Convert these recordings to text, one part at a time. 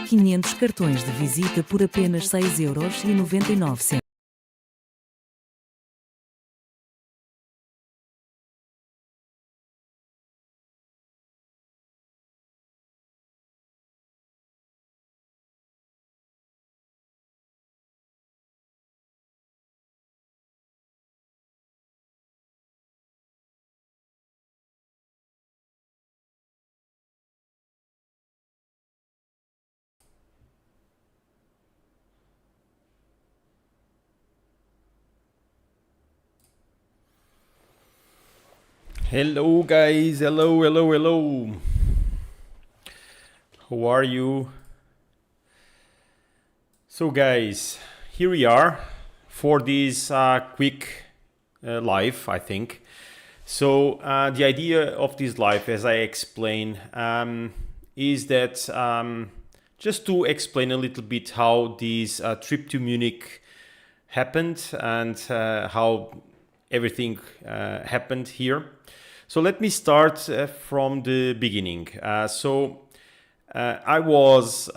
500 cartões de visita por apenas 6,99 €. Hello guys, hello. How are you? So guys, here we are for this quick live, I think. So the idea of this live, as I explained, is that just to explain a little bit how this trip to Munich happened and how everything happened here. So let me start from the beginning. I was,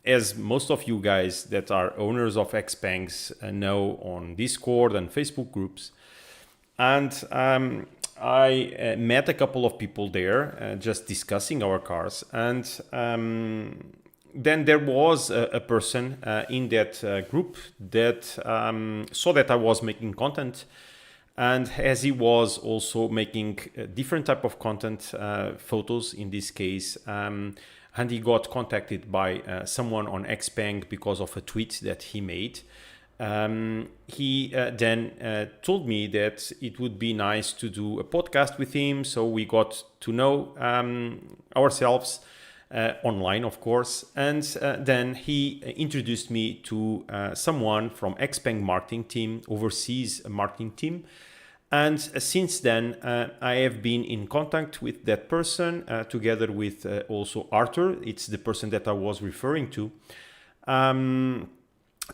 as most of you guys that are owners of XPENGs know, on Discord and Facebook groups. And I met a couple of people there just discussing our cars. And then there was a person in that group that saw that I was making content, and as he was also making a different type of content, photos in this case, and he got contacted by someone on XPENG because of a tweet that he made. He then told me that it would be nice to do a podcast with him, so we got to know ourselves online, of course, and then he introduced me to someone from XPENG marketing team, overseas marketing team. And since then, I have been in contact with that person, together with also Arthur. It's the person that I was referring to. And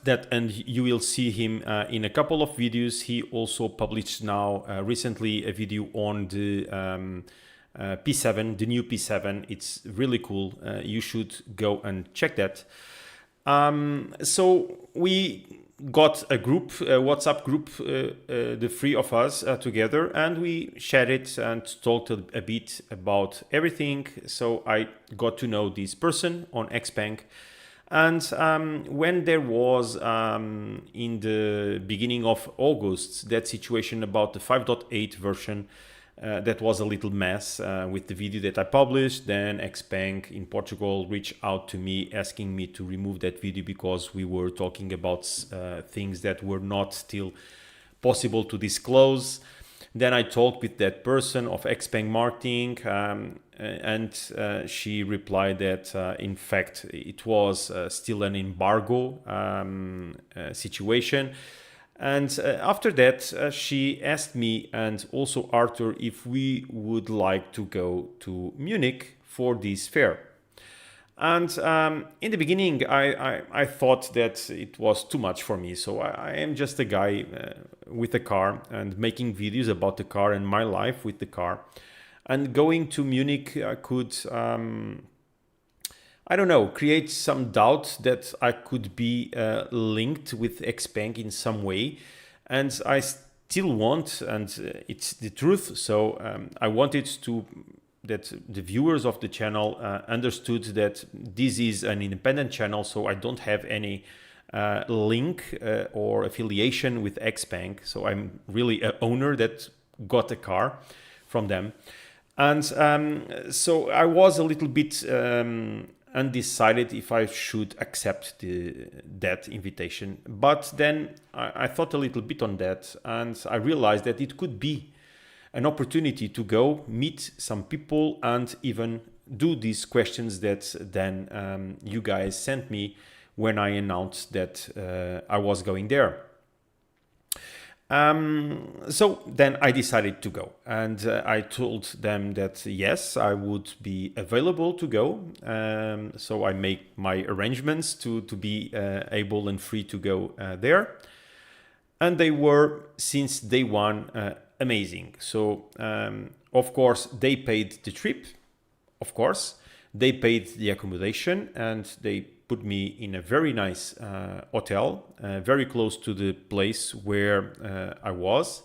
you will see him in a couple of videos. He also published now recently a video on the P7, the new P7. It's really cool. You should go and check that. So we got a group, a WhatsApp group, the three of us together, and we chatted and talked a bit about everything. So I got to know this person on XPENG. And when there was in the beginning of August that situation about the 5.8 version, that was a little mess with the video that I published, then XPENG in Portugal reached out to me asking me to remove that video because we were talking about things that were not still possible to disclose. Then I talked with that person of XPENG marketing, and she replied that in fact it was still an embargo situation. And after that, she asked me and also Arthur if we would like to go to Munich for this fair. And in the beginning, I thought that it was too much for me. So I am just a guy with a car and making videos about the car and my life with the car. And going to Munich could, I don't know, create some doubt that I could be linked with XPENG in some way. And I still want, and it's the truth. So I wanted to that the viewers of the channel understood that this is an independent channel, so I don't have any link or affiliation with XPENG. So I'm really an owner that got a car from them. And so I was a little bit undecided if I should accept that invitation. But then I thought a little bit on that, and I realized that it could be an opportunity to go meet some people and even do these questions that then you guys sent me when I announced that I was going there. So then I decided to go, and I told them that yes, I would be available to go. So I make my arrangements to be able and free to go there. And they were, since day one, amazing. So of course they paid the trip, of course. They paid the accommodation and they put me in a very nice hotel, very close to the place where I was,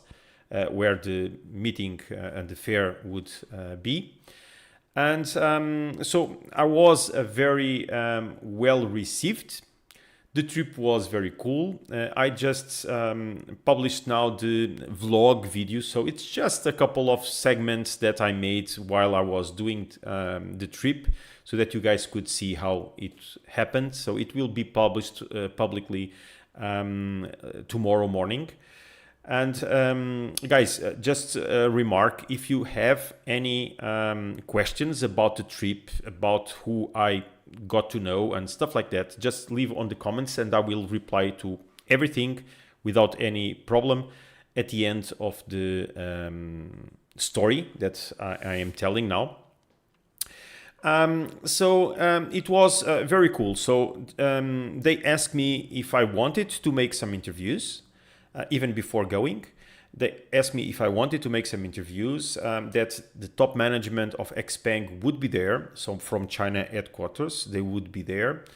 where the meeting and the fair would be. And so I was very well received. The trip was very cool. I just published now the vlog video. So it's just a couple of segments that I made while I was doing the trip so that you guys could see how it happened. So it will be published publicly tomorrow morning. And guys, just a remark, if you have any questions about the trip, about who I got to know and stuff like that, just leave on the comments and I will reply to everything without any problem at the end of the story that I am telling now. It was very cool. So they asked me if I wanted to make some interviews. Even before going, they asked me if I wanted to make some interviews, that the top management of XPENG would be there. So from China headquarters, they would be there.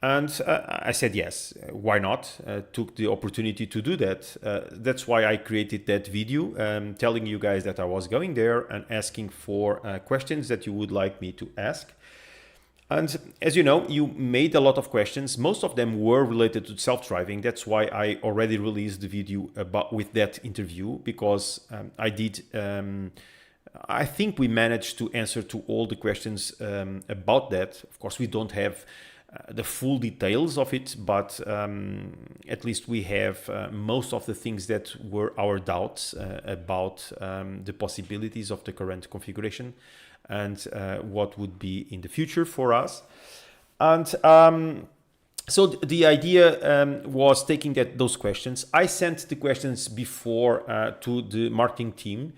And I said, yes, why not? Took the opportunity to do that. That's why I created that video, telling you guys that I was going there and asking for questions that you would like me to ask. And as you know, you made a lot of questions. Most of them were related to self-driving. That's why I already released the video with that interview, because I think we managed to answer to all the questions about that. Of course, we don't have the full details of it, but at least we have most of the things that were our doubts about the possibilities of the current configuration and what would be in the future for us. And so the idea was taking those questions. I sent the questions before to the marketing team,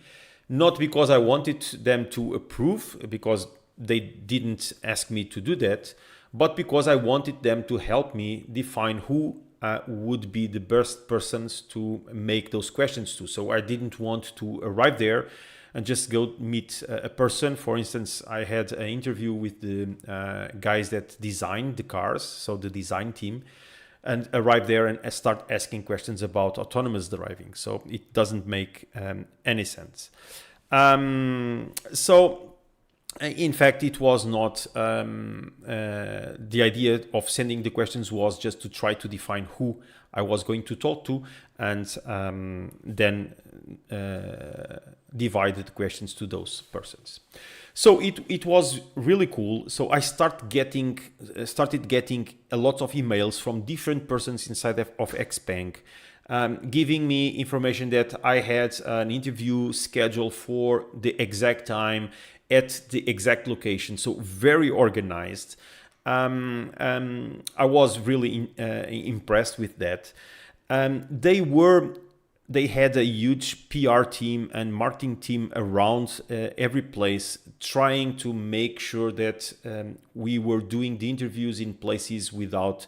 not because I wanted them to approve, because they didn't ask me to do that, but because I wanted them to help me define who would be the best persons to make those questions to. So I didn't want to arrive there and just go meet a person. For instance, I had an interview with the guys that designed the cars, so the design team, and arrive there and start asking questions about autonomous driving. So it doesn't make any sense. So in fact, it was not, the idea of sending the questions was just to try to define who I was going to talk to, and then divided the questions to those persons. So it was really cool. So I started getting a lot of emails from different persons inside of XPENG, giving me information that I had an interview scheduled for the exact time at the exact location. So very organized. I was really impressed with that. They had a huge PR team and marketing team around every place, trying to make sure that we were doing the interviews in places without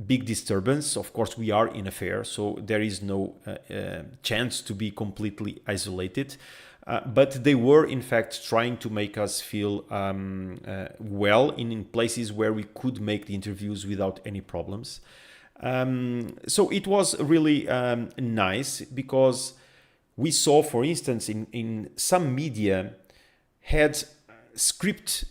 big disturbance. Of course, we are in a fair, so there is no chance to be completely isolated. But they were, in fact, trying to make us feel well in places where we could make the interviews without any problems. So it was really nice, because we saw, for instance, in some media had script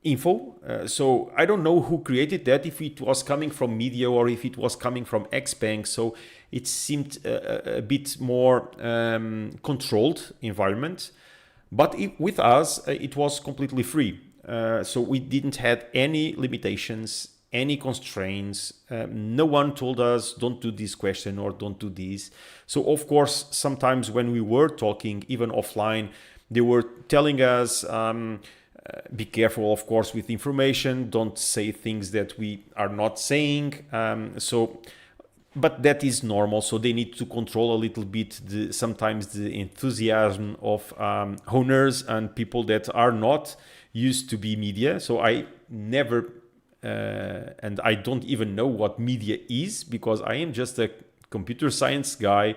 info. So I don't know who created that, if it was coming from media or if it was coming from XPENG. So it seemed a bit more controlled environment. But with us, it was completely free. So we didn't have any limitations, any constraints. No one told us, don't do this question or don't do this. So of course, sometimes when we were talking, even offline, they were telling us, be careful, of course, with information. Don't say things that we are not saying. But that is normal. So they need to control a little bit sometimes the enthusiasm of owners and people that are not used to be media. So I never, and I don't even know what media is, because I am just a computer science guy,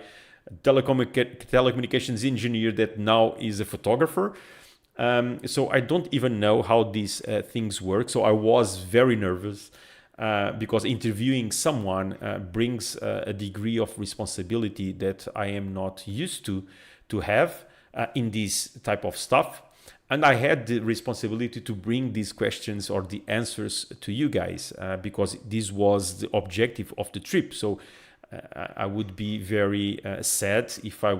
telecommunications engineer that now is a photographer. So I don't even know how these things work. So I was very nervous because interviewing someone brings a degree of responsibility that I am not used to have in this type of stuff. And I had the responsibility to bring these questions or the answers to you guys because this was the objective of the trip. So I would be very sad if I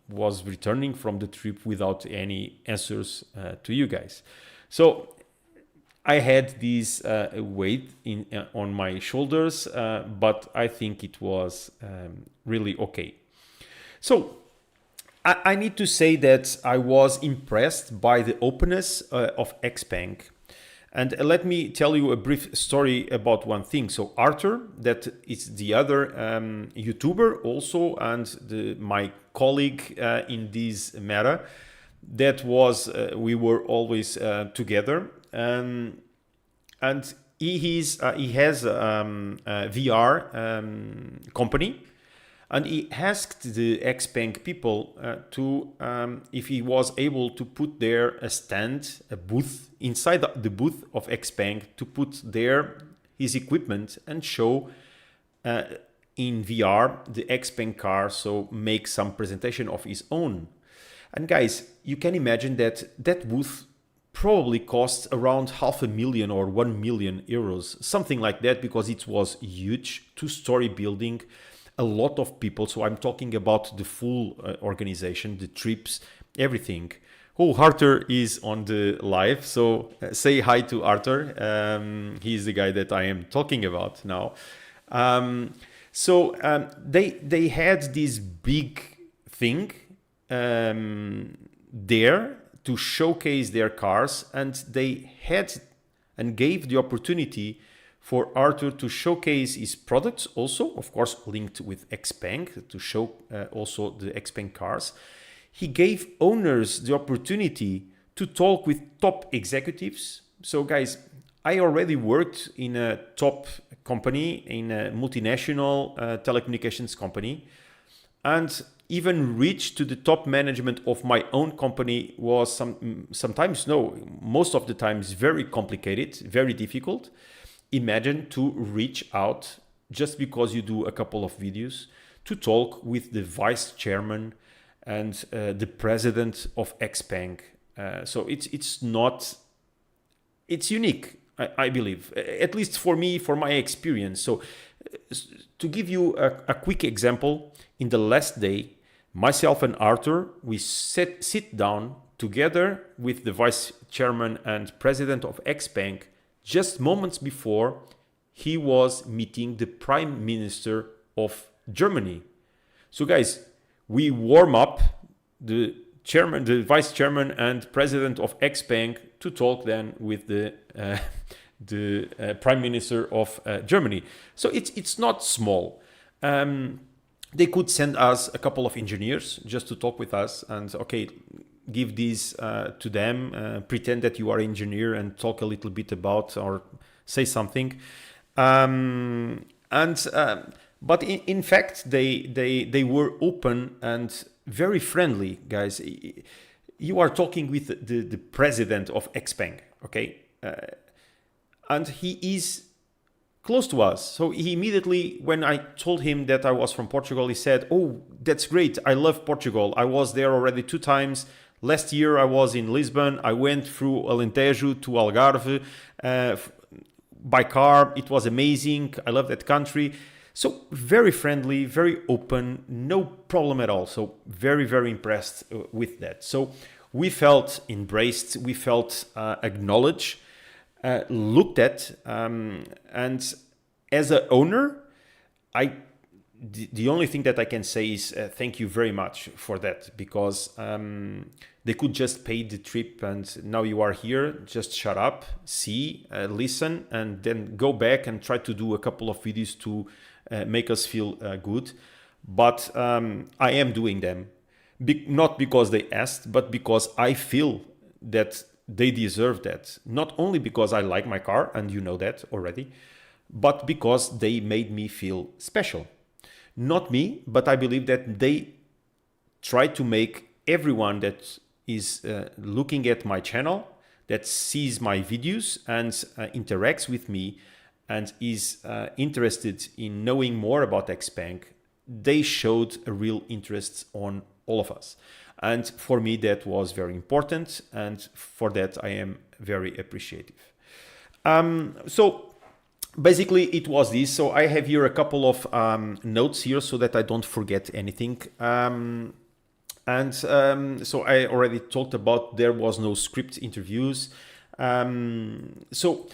was returning from the trip without any answers to you guys. So I had this weight on my shoulders, but I think it was really okay. So I need to say that I was impressed by the openness of XPENG. And let me tell you a brief story about one thing. So Arthur, that is the other YouTuber also, and my colleague in this matter, that was, we were always together. And he has a VR company. And he asked the XPENG people if he was able to put there a stand, a booth, inside the booth of XPENG to put there his equipment and show in VR the XPENG car, so make some presentation of his own. And guys, you can imagine that booth probably costs around 500,000 or 1 million euros, something like that, because it was huge, two-story building, a lot of people. So I'm talking about the full organization, the trips, everything. Oh, Arthur is on the live, so say hi to Arthur. He's the guy that I am talking about now. They had this big thing there to showcase their cars, and they had and gave the opportunity for Arthur to showcase his products also, of course, linked with XPENG, to show also the XPENG cars. He gave owners the opportunity to talk with top executives. So guys, I already worked in a top company, in a multinational telecommunications company, and even reach to the top management of my own company was sometimes, no, most of the times very complicated, very difficult. Imagine to reach out just because you do a couple of videos to talk with the vice chairman and the president of XPENG. So it's unique, I believe, at least for me, for my experience. So to give you a quick example, in the last day, myself and Arthur, we sit down together with the vice chairman and president of XPENG just moments before he was meeting the prime minister of Germany. So guys, we warm up the chairman, the vice chairman and president of XPENG to talk then with the prime minister of Germany. So it's not small. They could send us a couple of engineers just to talk with us and okay, give these to them, pretend that you are an engineer and talk a little bit about or say something. But in fact, they were open and very friendly, guys. You are talking with the president of XPENG, okay? And he is close to us. So he immediately, when I told him that I was from Portugal, he said, "Oh, that's great. I love Portugal. I was there already 2 times. Last year I was in Lisbon. I went through Alentejo to Algarve by car. It was amazing. I love that country." So very friendly, very open, no problem at all. So very, very impressed with that. So we felt embraced, we felt acknowledged, looked at, and as an owner, the only thing that I can say is thank you very much for that, because they could just pay the trip and now you are here, just shut up, see, listen, and then go back and try to do a couple of videos to make us feel good. But I am doing them, not because they asked, but because I feel that they deserve that. Not only because I like my car, and you know that already, but because they made me feel special. Not me, but I believe that they try to make everyone that is looking at my channel, that sees my videos and interacts with me and is interested in knowing more about XPENG, they showed a real interest on all of us. And for me, that was very important. And for that, I am very appreciative. So basically, it was this. So I have here a couple of notes here so that I don't forget anything. So I already talked about there was no script interviews. So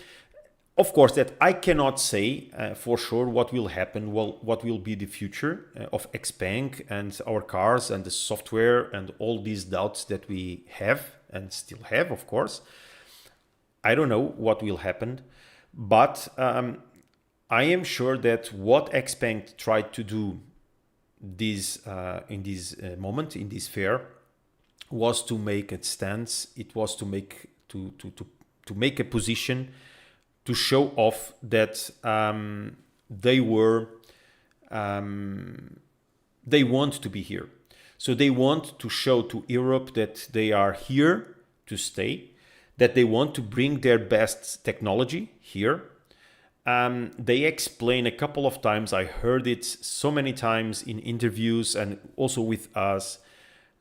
of course that I cannot say for sure what will happen, what will be the future of XPENG and our cars and the software and all these doubts that we have and still have, of course. I don't know what will happen, but I am sure that what XPENG tried to do in this moment, in this fair, was to make a stance. It was to make a position to show off that they want to be here. So they want to show to Europe that they are here to stay, that they want to bring their best technology here. They explain a couple of times, I heard it so many times in interviews and also with us,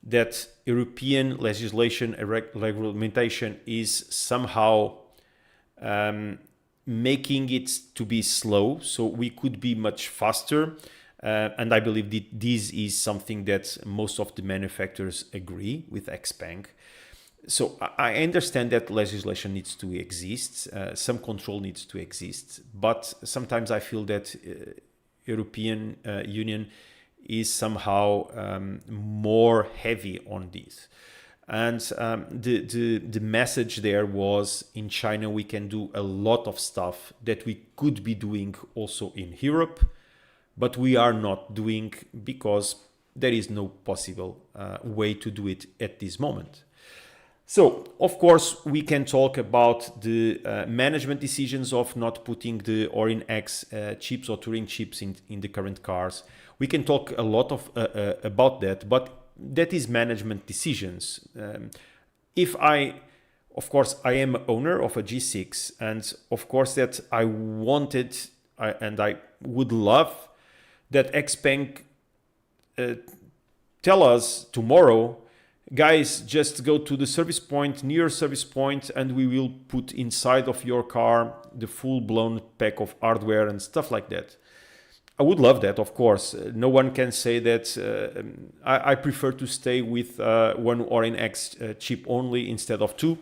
that European legislation and regulation is somehow making it to be slow, so we could be much faster. And I believe that this is something that most of the manufacturers agree with XPENG. So I understand that legislation needs to exist, some control needs to exist, but sometimes I feel that European Union is somehow more heavy on this. And the message there was, in China we can do a lot of stuff that we could be doing also in Europe, but we are not doing because there is no possible way to do it at this moment. So, of course, we can talk about the management decisions of not putting the Orin X chips or Turing chips in the current cars. We can talk a lot about that, but that is management decisions. Of course, I am owner of a G6, and of course that I wanted, and I would love that XPENG tell us tomorrow, guys, just go to the service point, near service point, and we will put inside of your car the full-blown pack of hardware and stuff like that. I would love that, of course. No one can say that. I prefer to stay with one Orin X chip only instead of two.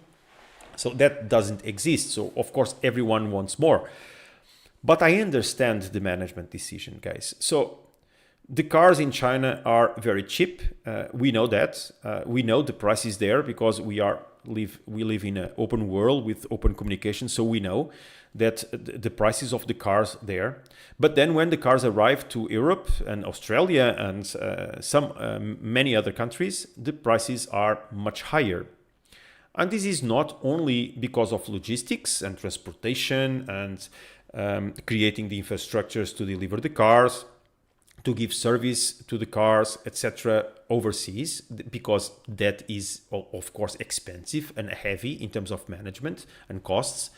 So that doesn't exist. So, of course, everyone wants more. But I understand the management decision, guys. So the cars in China are very cheap. We know that. We know the price is there because we live in an open world with open communication. So we know that the prices of the cars there. But then when the cars arrive to Europe and Australia and many other countries, the prices are much higher. And this is not only because of logistics and transportation and creating the infrastructures to deliver the cars, to give service to the cars, etc. overseas, because that is, of course, expensive and heavy in terms of management and costs.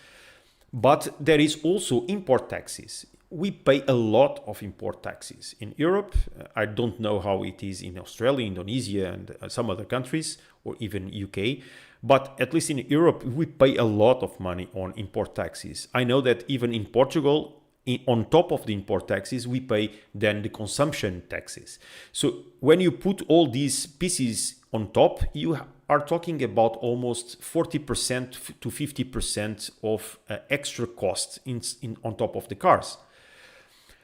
But there is also import taxes. We pay a lot of import taxes in Europe. I don't know how it is in Australia, Indonesia, and some other countries, or even UK. But at least in Europe, we pay a lot of money on import taxes. I know that even in Portugal, on top of the import taxes, we pay then the consumption taxes. So when you put all these pieces on top, you are talking about almost 40% to 50% of extra cost on top of the cars.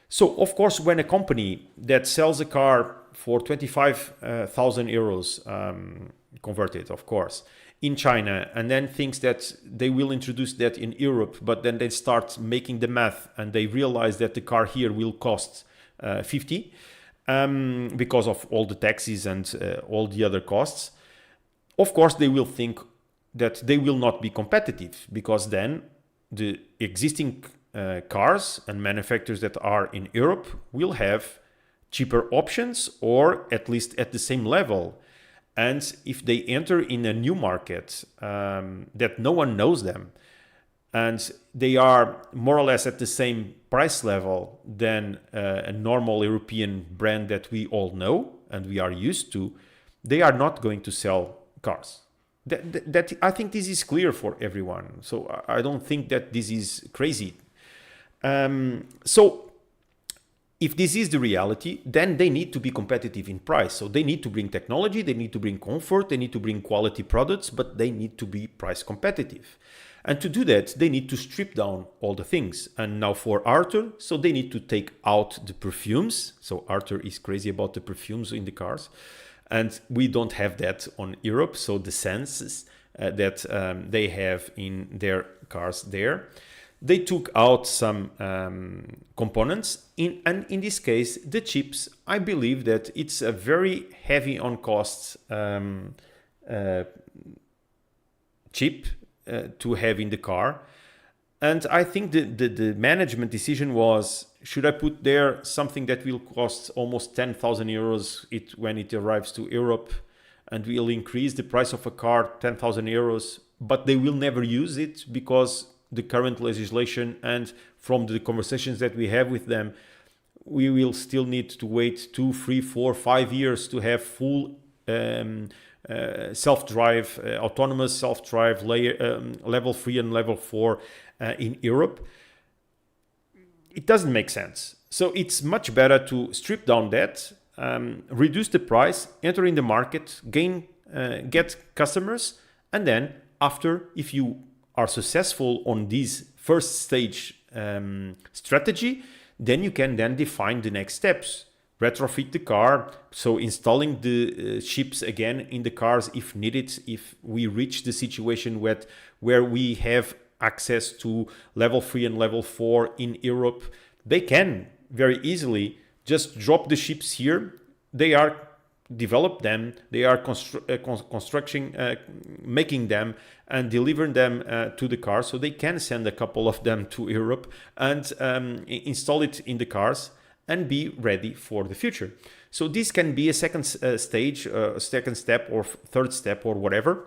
So, of course, when a company that sells a car for 25,000 euros, converted, of course, in China, and then thinks that they will introduce that in Europe, but then they start making the math and they realize that the car here will cost 50 because of all the taxes and all the other costs. Of course, they will think that they will not be competitive because then the existing cars and manufacturers that are in Europe will have cheaper options or at least at the same level. And if they enter in a new market that no one knows them, and they are more or less at the same price level than a normal European brand that we all know and we are used to, they are not going to sell cars. That I think this is clear for everyone. So I don't think that this is crazy. So if this is the reality, then they need to be competitive in price. So they need to bring technology, they need to bring comfort, they need to bring quality products, but they need to be price competitive. And to do that, they need to strip down all the things. And now for Arthur, so they need to take out the perfumes. So Arthur is crazy about the perfumes in the cars. And we don't have that on Europe. So the scents that they have in their cars there. They took out some components. And in this case, the chips, I believe that it's a very heavy on cost chip to have in the car. And I think the management decision was, should I put there something that will cost almost 10,000 euros when it arrives to Europe, and will increase the price of a car 10,000 euros, but they will never use it because the current legislation, and from the conversations that we have with them, we will still need to wait 2, 3, 4, 5 years to have full self-drive, autonomous self-drive level 3 and level 4 in Europe. It doesn't make sense. So it's much better to strip down that, reduce the price, enter in the market, get customers, and then after, if you are successful on this first stage strategy, then you can then define the next steps. Retrofit the car, so installing the chips again in the cars if needed, if we reach the situation where we have access to level 3 and level 4 in Europe, they can very easily just drop the chips here. They are develop them, they are constructing, making them and delivering them to the car, so they can send a couple of them to Europe and install it in the cars and be ready for the future. So this can be a second stage, second step or third step or whatever.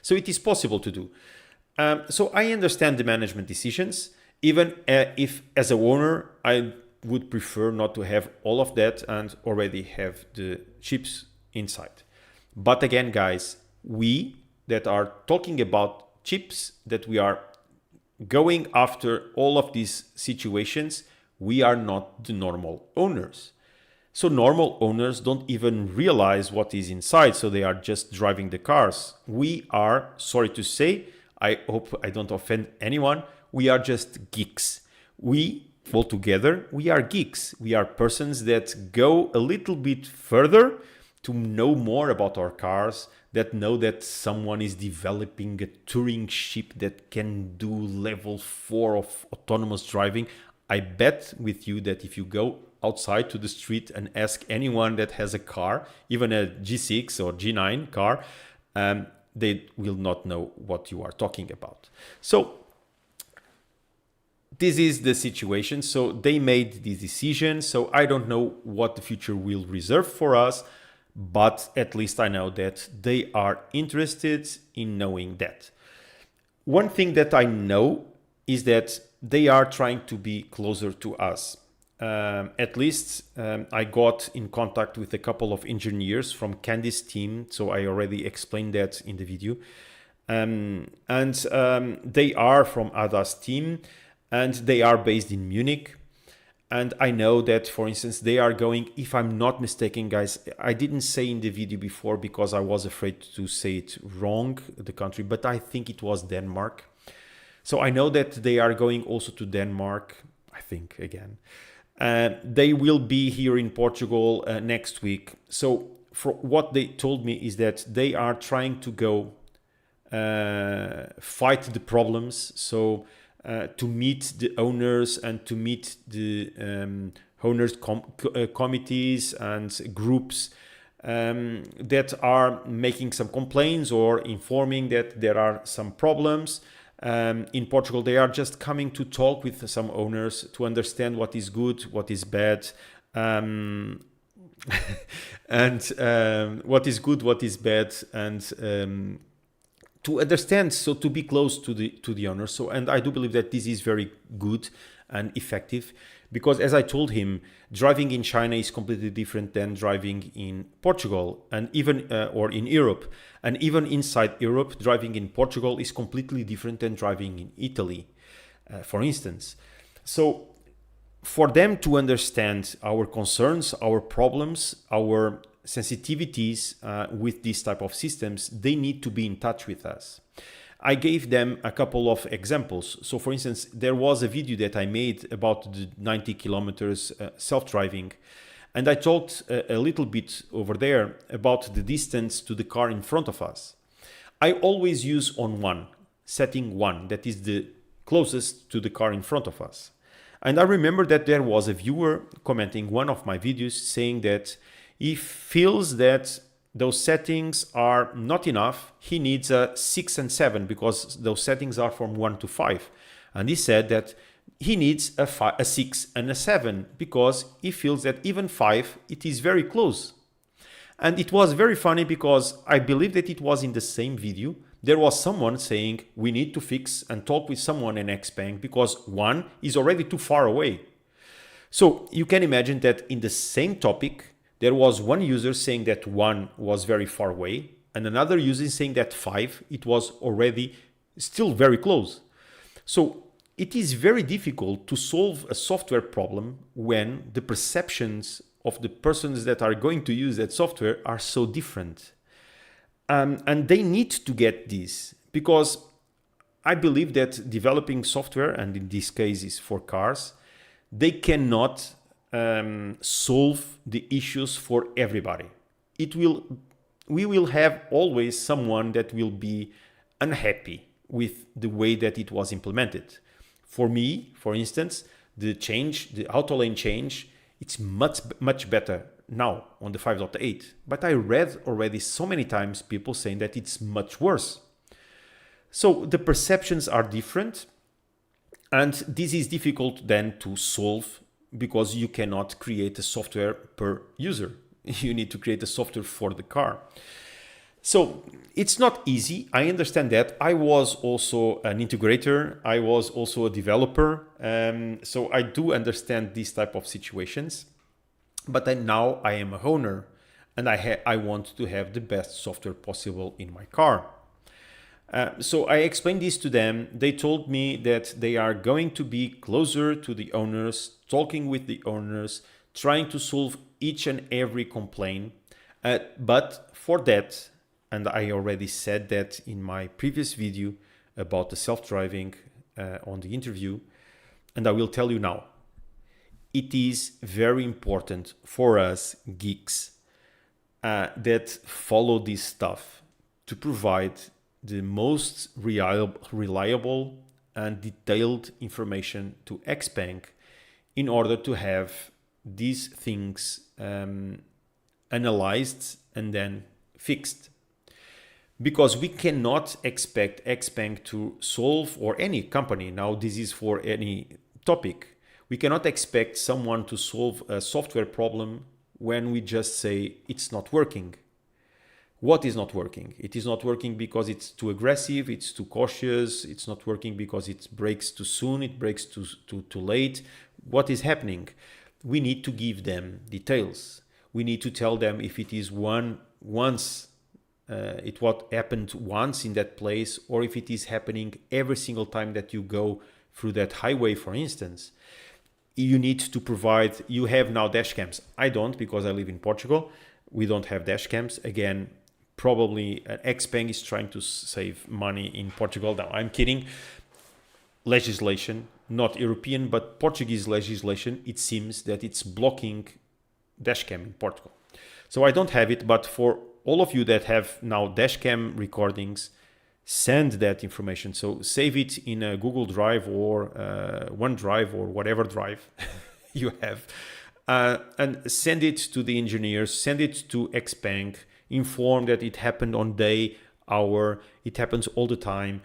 So it is possible to do. So I understand the management decisions, even if as a owner, I would prefer not to have all of that and already have the chips inside. But again, guys, we that are talking about chips, that we are going after all of these situations, we are not the normal owners. So normal owners don't even realize what is inside, so they are just driving the cars. We are, sorry to say, I hope I don't offend anyone, we are just geeks. We, altogether, we are geeks. We are persons that go a little bit further to know more about our cars, that know that someone is developing a Turing chip that can do level 4 of autonomous driving. I bet with you that if you go outside to the street and ask anyone that has a car, even a G6 or G9 car, they will not know what you are talking about. So this is the situation. So they made this decision. So I don't know what the future will reserve for us, but at least I know that they are interested in knowing that. One thing that I know is that they are trying to be closer to us. At least I got in contact with a couple of engineers from Candy's team, so I already explained that in the video. They are from Ada's team, and they are based in Munich. And I know that, for instance, they are going, if I'm not mistaken, guys, I didn't say in the video before because I was afraid to say it wrong, the country, but I think it was Denmark. So I know that they are going also to Denmark, I think, again. They will be here in Portugal next week. So for what they told me is that they are trying to go fight the problems. So to meet the owners and to meet the owners committees and groups that are making some complaints or informing that there are some problems. In Portugal, they are just coming to talk with some owners to understand what is good, what is bad, and what is good, what is bad, and to understand, so to be close to the owner. So, and I do believe that this is very good and effective, because as I told him, driving in China is completely different than driving in Portugal, and even or in Europe, and even inside Europe, driving in Portugal is completely different than driving in Italy, for instance. So for them to understand our concerns, our problems, our sensitivities with this type of systems, they need to be in touch with us. I gave them a couple of examples. So for instance, there was a video that I made about the 90 kilometers self-driving. And I talked a little bit over there about the distance to the car in front of us. I always use on one, setting one, that is the closest to the car in front of us. And I remember that there was a viewer commenting one of my videos saying that he feels that those settings are not enough. He needs a 6 and 7 because those settings are from 1 to 5. And he said that he needs a 6 and a 7 because he feels that even 5, it is very close. And it was very funny because I believe that it was in the same video. There was someone saying we need to fix and talk with someone in XPENG because 1 is already too far away. So you can imagine that in the same topic, there was one user saying that 1 was very far away and another user saying that 5, it was already still very close. So it is very difficult to solve a software problem when the perceptions of the persons that are going to use that software are so different. And they need to get this because I believe that developing software, and in this case is for cars, they cannot solve the issues for everybody. We will have always someone that will be unhappy with the way that it was implemented. For me, for instance, the auto lane change, it's much better now on the 5.8. But I read already so many times people saying that it's much worse. So the perceptions are different, and this is difficult then to solve because you cannot create a software per user. You need to create a software for the car. So it's not easy. I understand that. I was also an integrator. I was also a developer. So I do understand these type of situations. But then now I am a owner and I want to have the best software possible in my car. So I explained this to them. They told me that they are going to be closer to the owners, talking with the owners, trying to solve each and every complaint. But for that, and I already said that in my previous video about the self-driving on the interview, and I will tell you now, it is very important for us geeks that follow this stuff to provide the most reliable and detailed information to XPENG in order to have these things analyzed and then fixed. Because we cannot expect XPENG to solve, or any company, now this is for any topic, we cannot expect someone to solve a software problem when we just say it's not working. What is not working? It is not working because it's too aggressive, it's too cautious, it's not working because it breaks too soon, it breaks too late. What is happening? We need to give them details. We need to tell them if it is what happened once in that place, or if it is happening every single time that you go through that highway, for instance. You need to provide, you have now dash cams. I don't, because I live in Portugal. We don't have dash cams. Again, probably XPENG is trying to save money in Portugal. Now, I'm kidding. Legislation, not European, but Portuguese legislation, it seems that it's blocking dash cam in Portugal. So I don't have it, but for all of you that have now dash cam recordings, send that information. So save it in a Google Drive or OneDrive or whatever drive you have, and send it to the engineers, send it to XPENG, inform that it happened on day, hour, it happens all the time.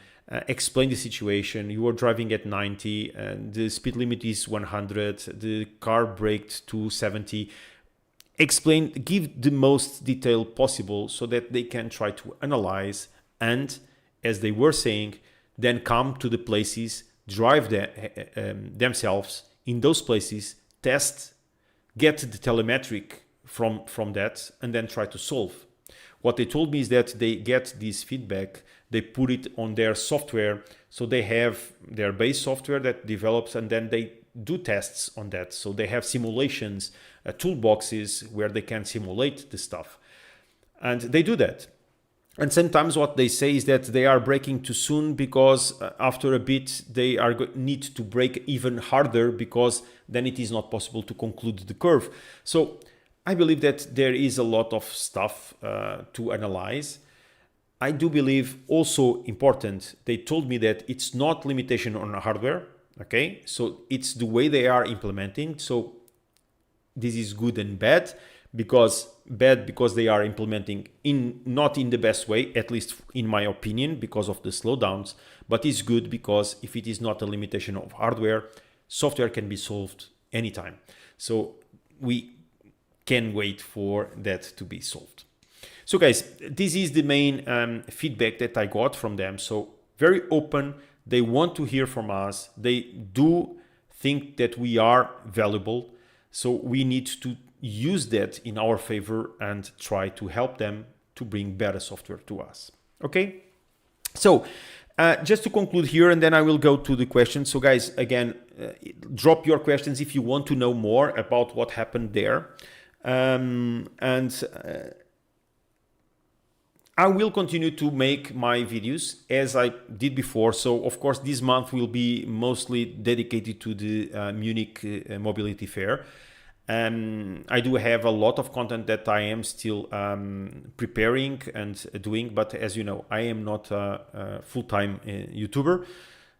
Explain the situation. You are driving at 90 and the speed limit is 100, the car braked to 70. explain, give the most detail possible so that they can try to analyze and, as they were saying, then come to the places, drive themselves in those places, test, get the telemetric from that, and then try to solve. What they told me is that they get this feedback, they put it on their software, so they have their base software that develops, and then they do tests on that. So they have simulations, toolboxes where they can simulate the stuff, and they do that. And sometimes what they say is that they are braking too soon because after a bit they are need to brake even harder because then it is not possible to conclude the curve. So I believe that there is a lot of stuff to analyze. I do believe also important, they told me that it's not limitation on hardware, okay? So it's the way they are implementing. So this is good and bad because they are implementing not in the best way, at least in my opinion, because of the slowdowns, but it's good because if it is not a limitation of hardware, software can be solved anytime. So we can wait for that to be solved. So guys, this is the main feedback that I got from them. So very open, they want to hear from us. They do think that we are valuable. So we need to use that in our favor and try to help them to bring better software to us. Okay, so just to conclude here, and then I will go to the questions. So guys, again, drop your questions if you want to know more about what happened there. I will continue to make my videos as I did before. So of course, this month will be mostly dedicated to the Munich Mobility Fair. I do have a lot of content that I am still preparing and doing, but as you know, I am not a full-time YouTuber,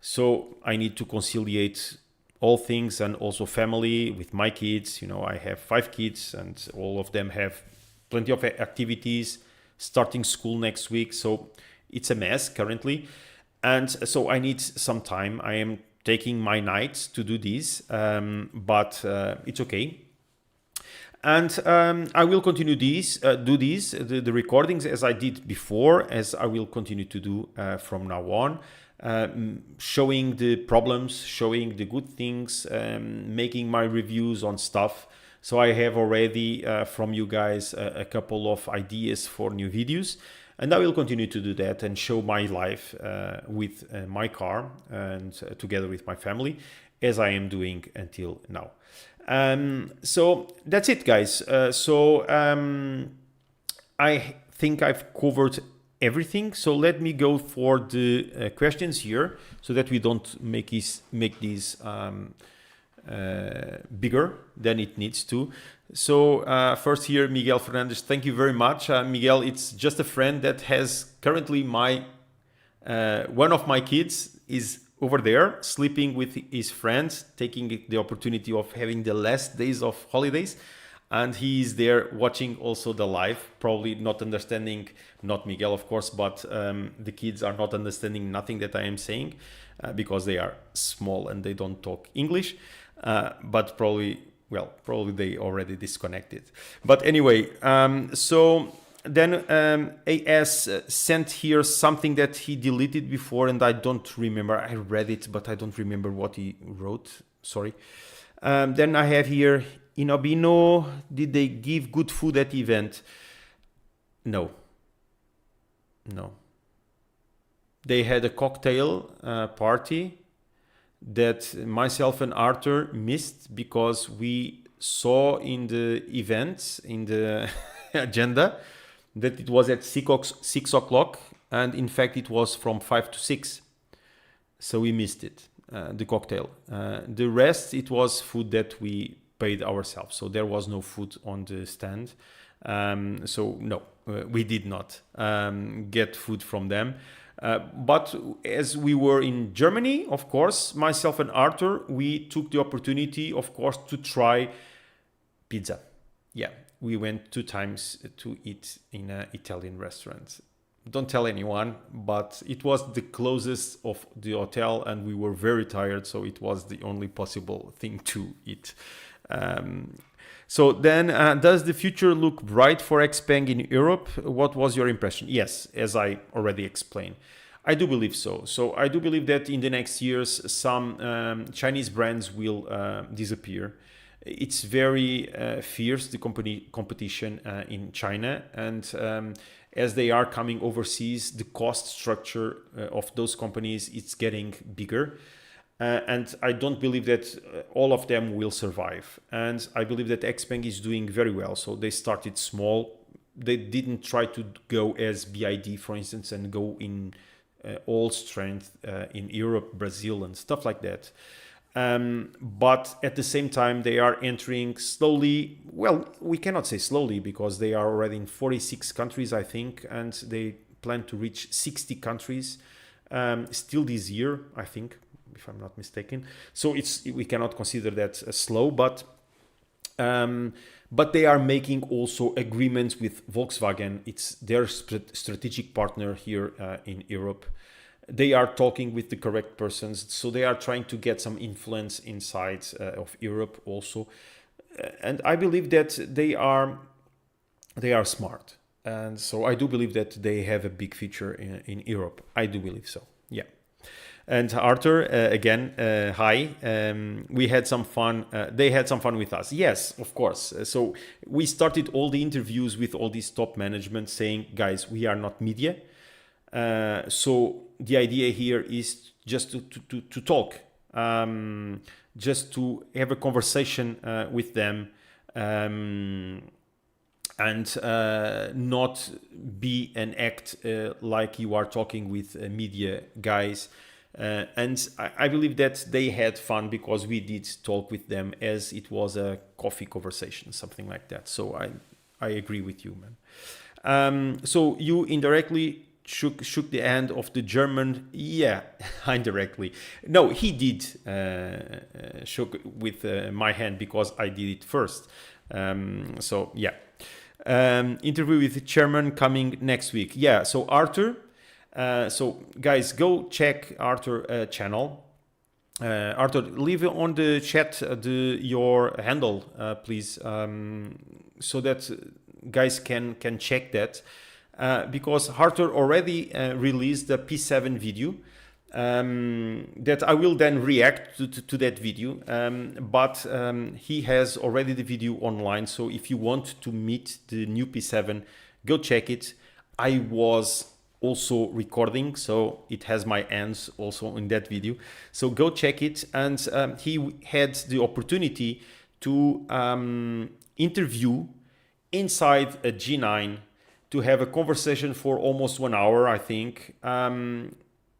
so I need to conciliate all things and also family with my kids. You know, I have 5 kids and all of them have plenty of activities, starting school next week, so it's a mess currently, and so I need some time. I am taking my nights to do this, but it's okay. And I will continue the recordings as I did before, as I will continue to do from now on, showing the problems, showing the good things, making my reviews on stuff. So I have already from you guys a couple of ideas for new videos, and I will continue to do that and show my life with my car and together with my family, as I am doing until now. So that's it, guys. I think I've covered everything. So let me go for the questions here so that we don't make these bigger than it needs to. So first here, Miguel Fernandez, thank you very much. Miguel, it's just a friend that has currently one of my kids is over there sleeping with his friends, taking the opportunity of having the last days of holidays. And he is there watching also the live, probably not understanding, not Miguel, of course, but the kids are not understanding nothing that I am saying because they are small and they don't talk English. But probably they already disconnected. But anyway, so then AS sent here something that he deleted before, and I don't remember. I read it, but I don't remember what he wrote. Sorry. Then I have here, in Albino, did they give good food at the event? No. They had a cocktail party that myself and Arthur missed because we saw in the events, in the agenda, that it was at 6 o'clock, and in fact it was from 5 to 6. So we missed it, the cocktail. The rest, it was food that we paid ourselves. So there was no food on the stand. So no, we did not get food from them. But as we were in Germany, of course, myself and Arthur, we took the opportunity, of course, to try pizza. Yeah, we went 2 times to eat in an Italian restaurant. Don't tell anyone, but it was the closest of the hotel and we were very tired, so it was the only possible thing to eat. So then, does the future look bright for XPENG in Europe? What was your impression? Yes, as I already explained. I do believe so. So I do believe that in the next years, some Chinese brands will disappear. It's very fierce, the competition in China. And as they are coming overseas, the cost structure of those companies is getting bigger. And I don't believe that all of them will survive. And I believe that XPENG is doing very well. So they started small. They didn't try to go as BID, for instance, and go in all strength in Europe, Brazil, and stuff like that. But at the same time, they are entering slowly. Well, we cannot say slowly because they are already in 46 countries, I think, and they plan to reach 60 countries still this year, I think, if I'm not mistaken. So we cannot consider that slow, but they are making also agreements with Volkswagen. It's their strategic partner here in Europe. They are talking with the correct persons, so they are trying to get some influence inside of Europe also. And I believe that they are smart, and so I do believe that they have a big future in Europe. I do believe so. Yeah. And Arthur, again, hi. We had some fun. They had some fun with us. Yes, of course. So we started all the interviews with all these top management saying, guys, we are not media. So the idea here is just to talk, just to have a conversation with them, and not be an act like you are talking with media guys. And I believe that they had fun because we did talk with them as it was a coffee conversation, something like that. So I agree with you, man. So you indirectly shook the hand of the German. Yeah, indirectly. No, he did shook with my hand because I did it first. So yeah. Interview with the chairman coming next week. Yeah, so Arthur. So guys, go check Arthur channel. Arthur, leave on the chat your handle, please, so that guys can check that, because Arthur already released the P7 video that I will then react to that video, but he has already the video online. So if you want to meet the new P7, go check it. I was also recording, so it has my hands also in that video, so go check it. And he had the opportunity to interview inside a G9, to have a conversation for almost 1 hour, I think,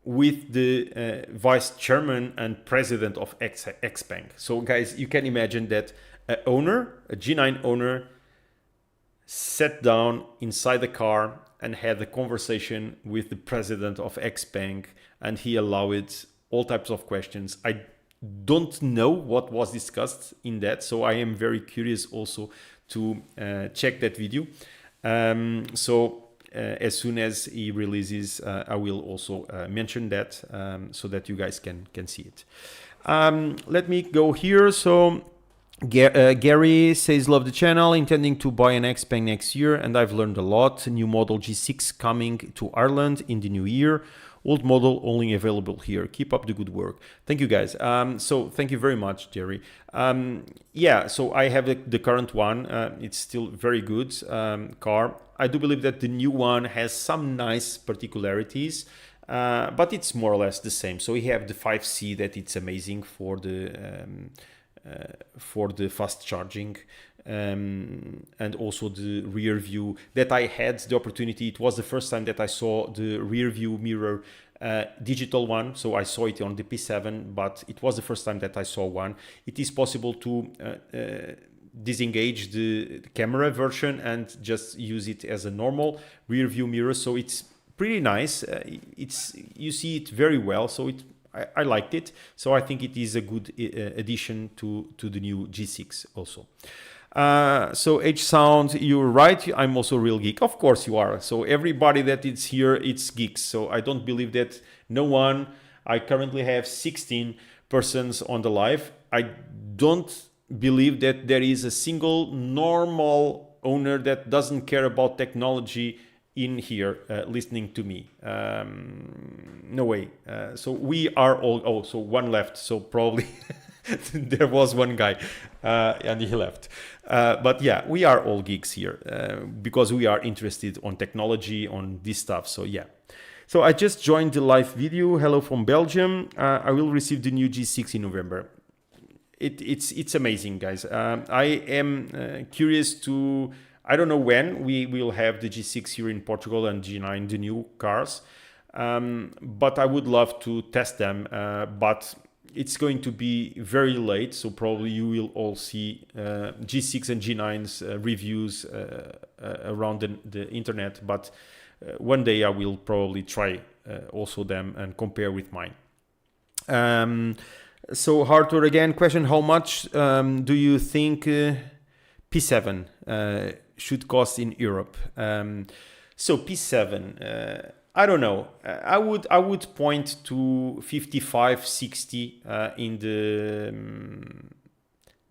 with the vice chairman and president of XPENG. So guys, you can imagine that a G9 owner sat down inside the car and had a conversation with the president of XPENG, and he allowed all types of questions. I don't know what was discussed in that, so I am very curious also to check that video. So as soon as he releases, I will also mention that, so that you guys can see it. Let me go here. So Gary says, love the channel, intending to buy an XPENG next year, and I've learned a lot. New model G6 coming to Ireland in the new year. Old model only available here. Keep up the good work. Thank you, guys. So thank you very much, Jerry. Yeah, so I have the current one. It's still very good car. I do believe that the new one has some nice particularities, but it's more or less the same. So we have the 5C that it's amazing for the fast charging, and also the rear view that I had the opportunity. It was the first time that I saw the rear view mirror digital one. So I saw it on the P7, but it was the first time that I saw one. It is possible to disengage the camera version and just use it as a normal rear view mirror. So it's pretty nice. You see it very well. So I liked it. So I think it is a good addition to the new G6 also. So H Sound, you're right. I'm also a real geek. Of course you are. So everybody that is here, it's geeks. So I don't believe that no one. I currently have 16 persons on the live. I don't believe that there is a single normal owner that doesn't care about technology in here listening to me. No way. So we are all, oh, so one left. So probably there was one guy and he left. But yeah, we are all geeks here because we are interested on technology, on this stuff. So yeah. So I just joined the live video. Hello from Belgium. I will receive the new G6 in November. It's amazing, guys. I am curious to, I don't know when we will have the G6 here in Portugal and G9, the new cars. But I would love to test them. But it's going to be very late. So probably you will all see G6 and G9's reviews around the internet. But one day I will probably try also them and compare with mine. So Arthur again, question, how much do you think P7 should cost in Europe? So P7, I don't know. I would point to 55, 60 in the...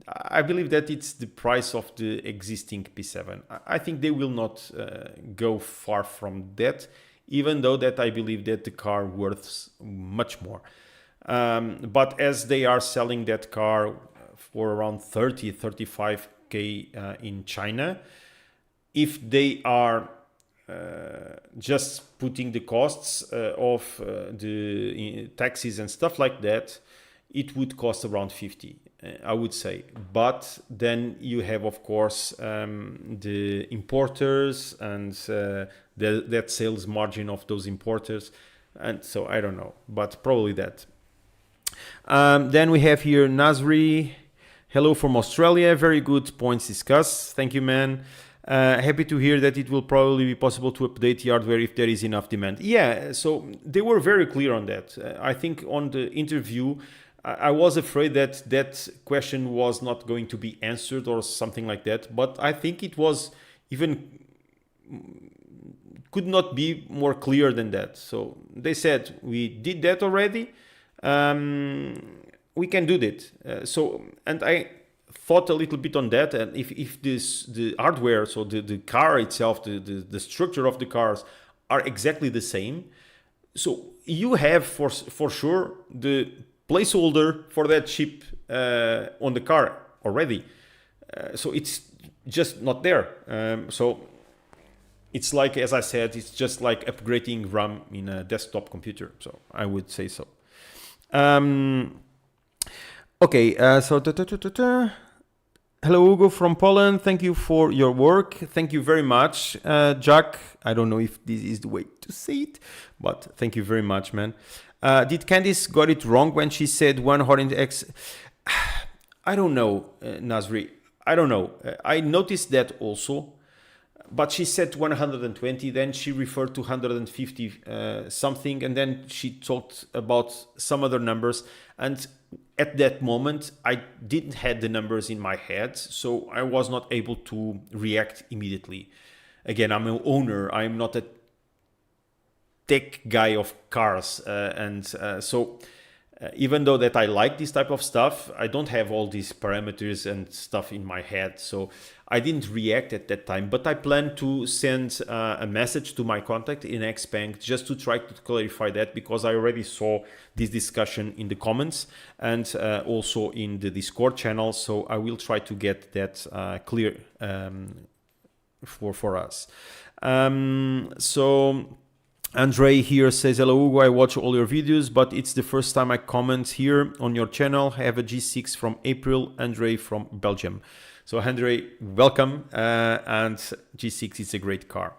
I believe that it's the price of the existing P7. I think they will not go far from that, even though that I believe that the car worth much more. But as they are selling that car for around 30, 35K in China, if they are just putting the costs of the taxes and stuff like that, it would cost around 50, I would say. But then you have, of course, the importers and that sales margin of those importers. And so I don't know, but probably that. Then we have here Nasri. Hello from Australia. Very good points discussed. Thank you, man. Happy to hear that it will probably be possible to update the hardware if there is enough demand. Yeah, so they were very clear on that. I think on the interview, I was afraid that that question was not going to be answered or something like that. But I think it was even, could not be more clear than that. So they said, we did that already. We can do that. So, and I thought a little bit on that. And if this, the hardware, so the car itself, the structure of the cars are exactly the same. So you have for sure the placeholder for that chip on the car already. So it's just not there. So it's like, as I said, it's just like upgrading RAM in a desktop computer. So I would say so. Okay, so hello, Hugo from Poland. Thank you for your work. Thank you very much, Jack. I don't know if this is the way to say it, but thank you very much, man. Did Candice got it wrong when she said 1 Orange X? I don't know, Nasri. I don't know. I noticed that also, but she said 120, then she referred to 150 something, and then she talked about some other numbers. And at that moment, I didn't have the numbers in my head, so I was not able to react immediately. Again, I'm an owner. I'm not a tech guy of cars, so even though that I like this type of stuff, I don't have all these parameters and stuff in my head, so I didn't react at that time. But I plan to send a message to my contact in XPENG just to try to clarify that, because I already saw this discussion in the comments and also in the Discord channel, so I will try to get that clear for us. So Andre here says, hello Hugo, I watch all your videos, but it's the first time I comment here on your channel. I have a G6 from April. Andre from Belgium. So Andre, welcome. And G6 is a great car.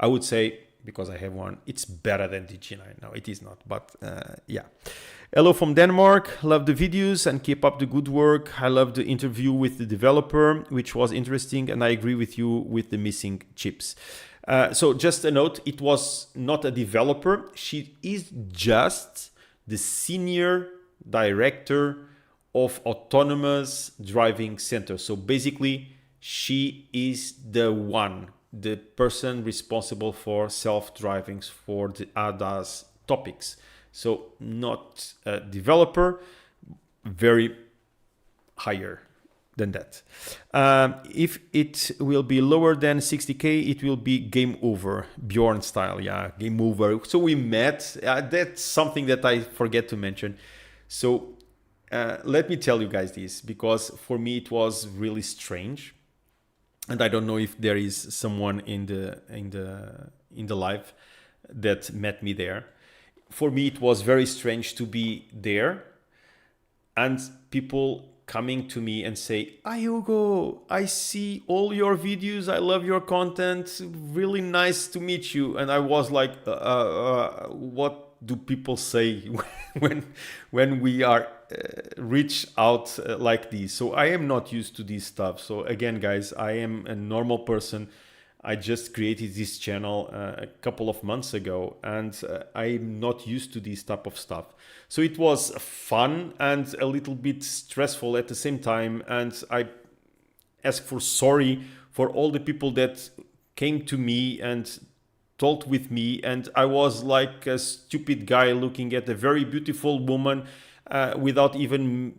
I would say, because I have one, it's better than the G9. No, it is not, but yeah. Hello from Denmark. Love the videos and keep up the good work. I love the interview with the developer, which was interesting, and I agree with you with the missing chips. So just a note, it was not a developer. She is just the senior director of autonomous driving center. So basically, she is the person responsible for self-driving for the ADAS topics. So not a developer, very higher than that. If it will be lower than 60K, it will be game over, Bjorn style. Yeah, game over. So we met. That's something that I forget to mention. So let me tell you guys this, because for me it was really strange, and I don't know if there is someone in the live that met me there. For me, it was very strange to be there and people coming to me and say, "Hi Hugo, I see all your videos. I love your content. Really nice to meet you." And I was like, what do people say when we are reach out like this? So I am not used to this stuff. So again, guys, I am a normal person. I just created this channel a couple of months ago, and I'm not used to this type of stuff. So it was fun and a little bit stressful at the same time. And I ask for sorry for all the people that came to me and talked with me. And I was like a stupid guy looking at a very beautiful woman without even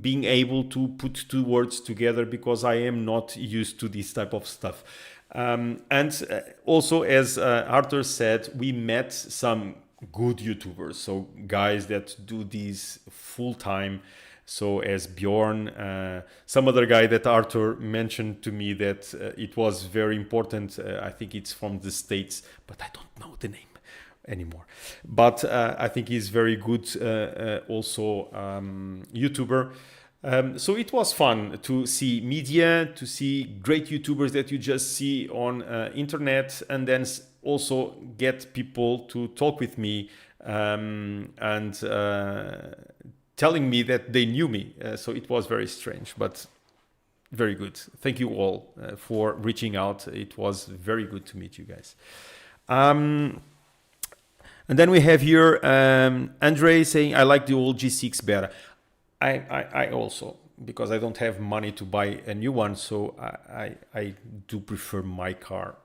being able to put two words together, because I am not used to this type of stuff. Also, as Arthur said, we met some good YouTubers, so guys that do this full time. So as Bjorn, some other guy that Arthur mentioned to me that it was very important. I think it's from the States, but I don't know the name anymore. But I think he's very good, also YouTuber. So it was fun to see media, to see great YouTubers that you just see on internet, and then also get people to talk with me and telling me that they knew me. So it was very strange, but very good. Thank you all for reaching out. It was very good to meet you guys. And then we have here Andre saying, "I like the old G6 better." I also, because I don't have money to buy a new one, so I do prefer my car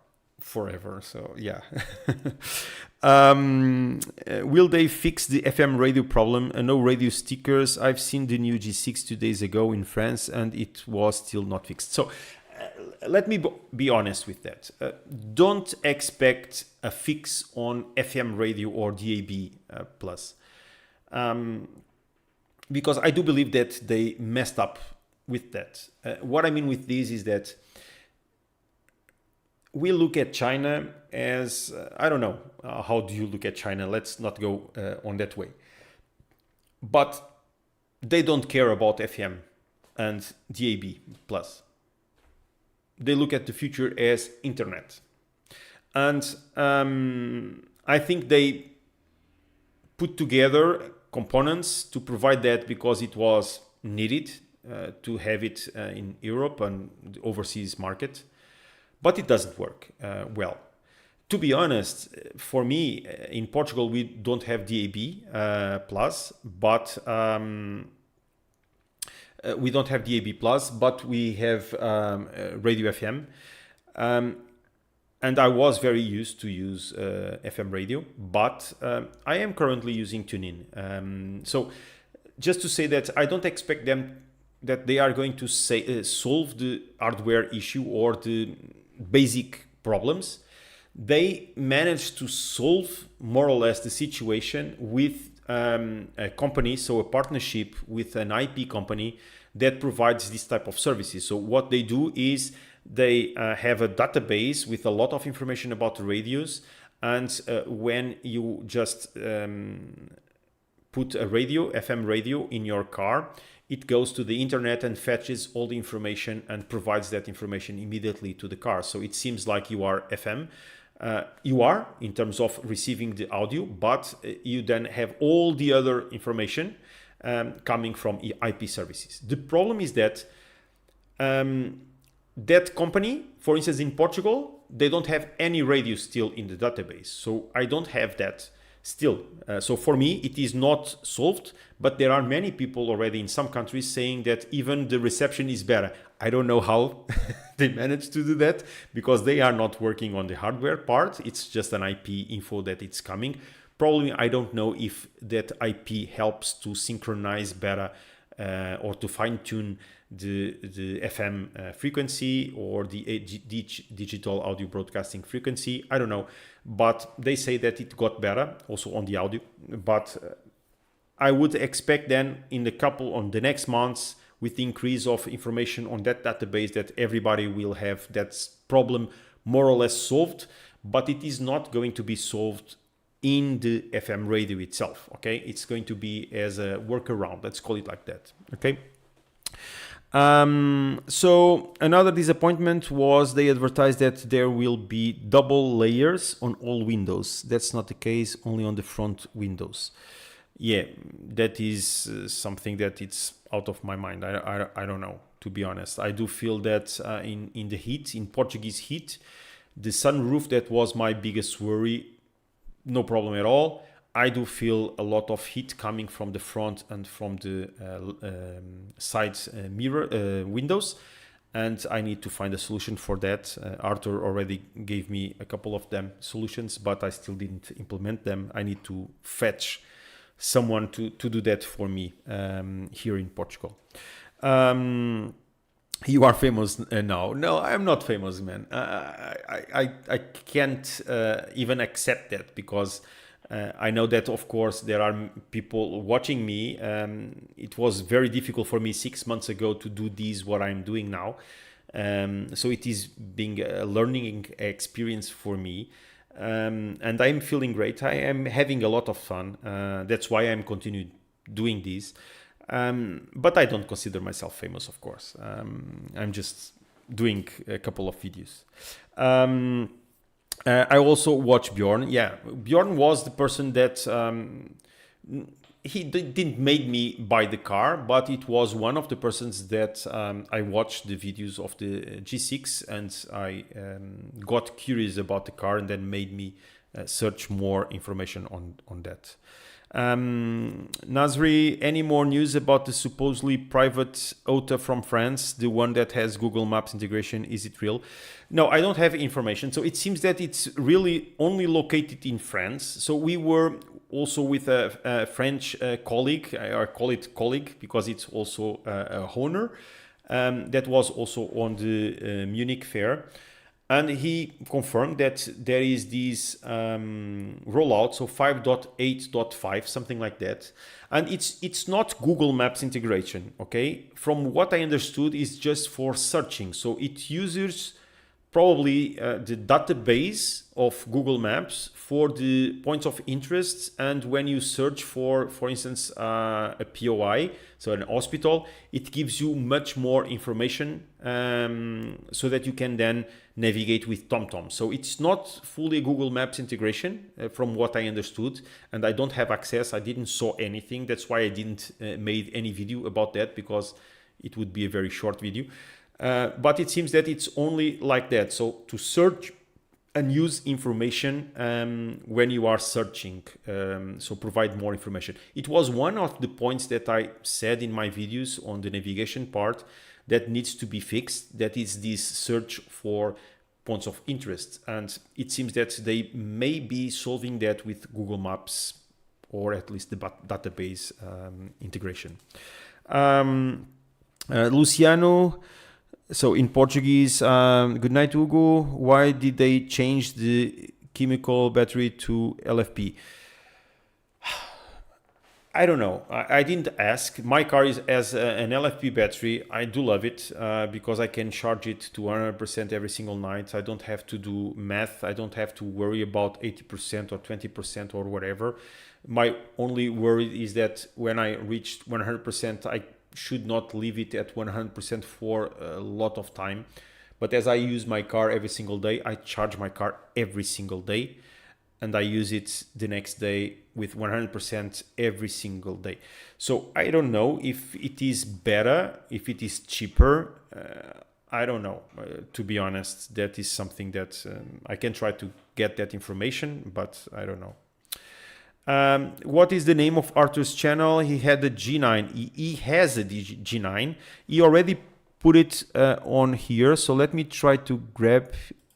forever. So yeah. Will they fix the FM radio problem? No radio stickers. I've seen the new G6 2 days ago in France, and it was still not fixed. So let me be honest with that. Don't expect a fix on FM radio or DAB plus. Because I do believe that they messed up with that. What I mean with this is that we look at China as, I don't know, how do you look at China? Let's not go on that way. But they don't care about FM and DAB+. They look at the future as internet. And I think they put together components to provide that because it was needed to have it in Europe and the overseas market, but it doesn't work well. To be honest, for me in Portugal we don't have DAB plus, but we don't have DAB plus, but we have radio FM. And I was very used to use FM radio, but I am currently using TuneIn. So just to say that I don't expect them that they are going to solve the hardware issue or the basic problems. They managed to solve more or less the situation with a company, so a partnership with an IP company that provides this type of services. So what they do is they have a database with a lot of information about the radios, and when you just put a radio, FM radio, in your car, it goes to the internet and fetches all the information and provides that information immediately to the car. So it seems like you are FM. You are in terms of receiving the audio, but you then have all the other information coming from IP services. The problem is that that company, for instance, in Portugal, they don't have any radio still in the database. So I don't have that still. So for me, it is not solved, but there are many people already in some countries saying that even the reception is better. I don't know how they managed to do that, because they are not working on the hardware part. It's just an IP info that it's coming. Probably, I don't know if that IP helps to synchronize better or to fine tune the FM frequency or the digital audio broadcasting frequency. I don't know, but they say that it got better also on the audio. But I would expect then in the next months, with the increase of information on that database, that everybody will have that problem more or less solved, but it is not going to be solved in the FM radio itself. Okay, it's going to be as a workaround. Let's call it like that. Okay. So another disappointment was they advertised that there will be double layers on all windows. That's not the case, only on the front windows. Yeah, that is something that it's out of my mind. I don't know, to be honest. I do feel that in the heat, in Portuguese heat, the sunroof, that was my biggest worry. No problem at all. I do feel a lot of heat coming from the front and from the side mirror windows, and I need to find a solution for that. Arthur already gave me a couple of them solutions, but I still didn't implement them. I need to fetch someone to do that for me here in Portugal. You are famous now. No, I'm not famous, man. I can't even accept that, because I know that, of course, there are people watching me. It was very difficult for me 6 months ago to do this, what I'm doing now. So it is being a learning experience for me. And I'm feeling great. I am having a lot of fun. That's why I'm continuing doing this. But I don't consider myself famous, of course. I'm just doing a couple of videos. I also watch Bjorn. Yeah, Bjorn was the person that he didn't make me buy the car, but it was one of the persons that I watched the videos of the G6, and I got curious about the car, and then made me search more information on that. Nasri, any more news about the supposedly private auto from France, the one that has Google Maps integration? Is it real? No, I don't have information. So it seems that it's really only located in France. So we were also with a French colleague, I call it colleague because it's also a owner, that was also on the Munich fair. And he confirmed that there is this rollout, so 5.8.5, something like that. And it's not Google Maps integration, okay? From what I understood, it's just for searching. So it uses probably the database of Google Maps for the points of interest. And when you search for instance, a POI, so an hospital, it gives you much more information so that you can then navigate with TomTom. So it's not fully Google Maps integration from what I understood, and I don't have access. I didn't saw anything. That's why I didn't made any video about that, because it would be a very short video. But it seems that it's only like that. So to search and use information when you are searching, so provide more information. It was one of the points that I said in my videos on the navigation part that needs to be fixed. That is this search for points of interest. And it seems that they may be solving that with Google Maps, or at least the database integration. Luciano, so in Portuguese, good night, Hugo. Why did they change the chemical battery to LFP? I don't know. I didn't ask. My car has an LFP battery. I do love it because I can charge it to 100% every single night. I don't have to do math. I don't have to worry about 80% or 20% or whatever. My only worry is that when I reach 100%, I should not leave it at 100% for a lot of time. But as I use my car every single day, I charge my car every single day, and I use it the next day with 100% every single day. So I don't know if it is better, if it is cheaper. I don't know. To be honest, that is something that I can try to get that information, but I don't know. What is the name of Arthur's channel? He had a G9. He has a G9. He already put it on here. So let me try to grab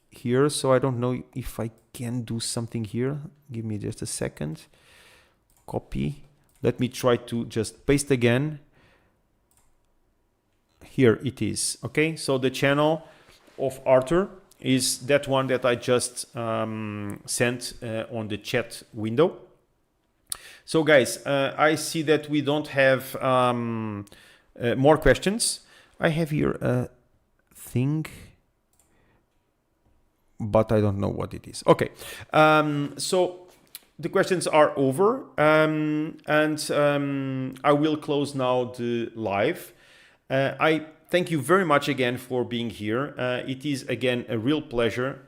here. So I don't know if I can do something here. Give me just a second. Copy. Let me try to just paste again. here it is. Okay, so the channel of Arthur is that one that I just sent on the chat window. So guys, I see that we don't have more questions. I have here a thing, but I don't know what it is. Okay, so the questions are over, and I will close now the live. I thank you very much again for being here. It is again a real pleasure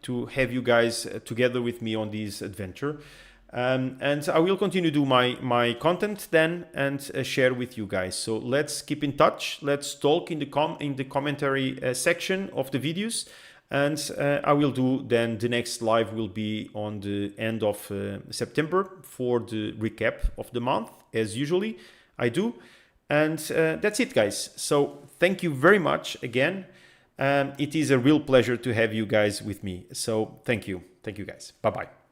to have you guys together with me on this adventure. And I will continue to do my content then and share with you guys. So let's keep in touch. Let's talk in the commentary section of the videos. And I will do then the next live will be on the end of September for the recap of the month, as usually I do. And that's it, guys. So thank you very much again. It is a real pleasure to have you guys with me. So thank you. Thank you, guys. Bye-bye.